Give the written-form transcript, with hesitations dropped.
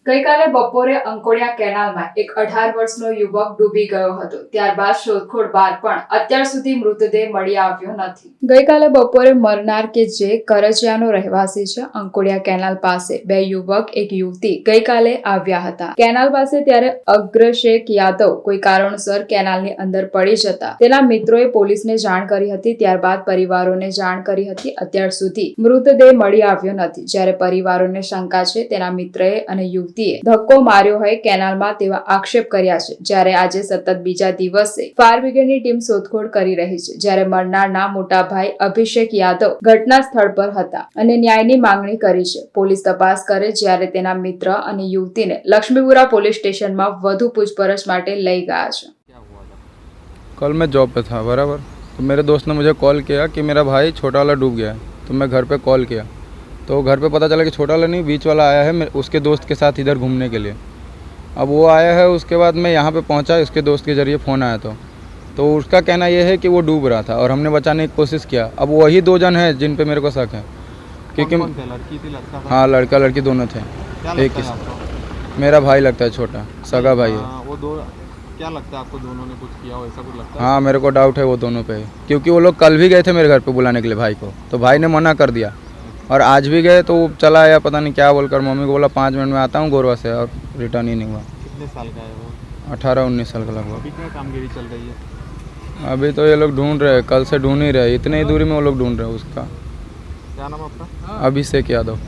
ગઈકાલે બપોરે અંકોડિયા કેનાલમાં એક 18 વર્ષનો યુવક ડૂબી ગયો હતો। ત્યારબાદ શોધખોળ બાદ પણ અત્યાર સુધી મૃતદેહ મળી આવ્યો નથી। ગઈકાલે બપોરે મરનાર કે જે કરજિયાનો રહેવાસી છે અંકોડિયા કેનાલ પાસે બે યુવક એક યુવતી ગઈકાલે આવ્યા હતા કેનાલ પાસે। ત્યારે અગ્રશેખ યાદવ કોઈ કારણસર કેનાલની અંદર પડી જતા તેના મિત્રોએ પોલીસને જાણ કરી હતી। ત્યારબાદ પરિવારોને જાણ કરી હતી। અત્યાર સુધી મૃતદેહ મળી આવ્યો નથી। જ્યારે પરિવારોને શંકા છે તેના મિત્રએ અને યુવતીએ ધક્કો માર્યો હોય કેનાલમાં તેવા આક્ષેપ કર્યા છે। જ્યારે આજે સતત બીજા દિવસે ફાયર બ્રિગેડની ટીમ શોધખોળ કરી રહી છે। જ્યારે મરનારના મોટા ભાઈ અભિષેક યાદવ ઘટના સ્થળ પર હતા અને ન્યાયની માંગણી કરી છે। પોલીસ તપાસ કરે જ્યારે તેના મિત્ર અને યુવતીને લક્ષ્મીપુરા પોલીસ સ્ટેશનમાં વધુ પૂછપરછ માટે લઈ ગયા છે। कल मैं जॉब पे था बराबर, तो मेरे दोस्त ने मुझे कॉल किया कि मेरा भाई छोटा वाला डूब गया है। तो मैं घर पे कॉल किया तो घर पे पता चला कि छोटा वाला नहीं बीच वाला आया है उसके दोस्त के साथ इधर घूमने के लिए। अब वो आया है, उसके बाद मैं यहाँ पे पहुँचा, उसके दोस्त के ज़रिए फ़ोन आया तो उसका कहना ये है कि वो डूब रहा था और हमने बचाने की कोशिश किया। अब वही दो जन हैं जिन पे मेरे को शक है, क्योंकि लड़की थी लड़का था? हाँ, लड़का लड़की दोनों थे। एक ही मेरा भाई लगता है, छोटा सगा भाई है। वो दो क्या लगता है आपको, दोनों ने कुछ किया हो ऐसा कुछ लगता है? हाँ, मेरे को डाउट है वो दोनों पे, क्योंकि वो लोग कल भी गए थे मेरे घर पे बुलाने के लिए भाई को, तो भाई ने मना कर दिया। और आज भी गए तो वो चला आया, पता नहीं क्या बोलकर मम्मी को बोला 5 मिनट में आता हूँ गोरवा से, और रिटर्न ही नहीं हुआ। कितने साल का है वो? 18-19 साल का लगभग। अभी क्या कामगिरी चल रही है? अभी तो ये लोग ढूंढ रहे हैं, कल से ढूंढ ही रहे, इतने ही दूरी में वो लोग ढूंढ रहे हैं उसका। क्या नाम आपका? अभिषेक यादव।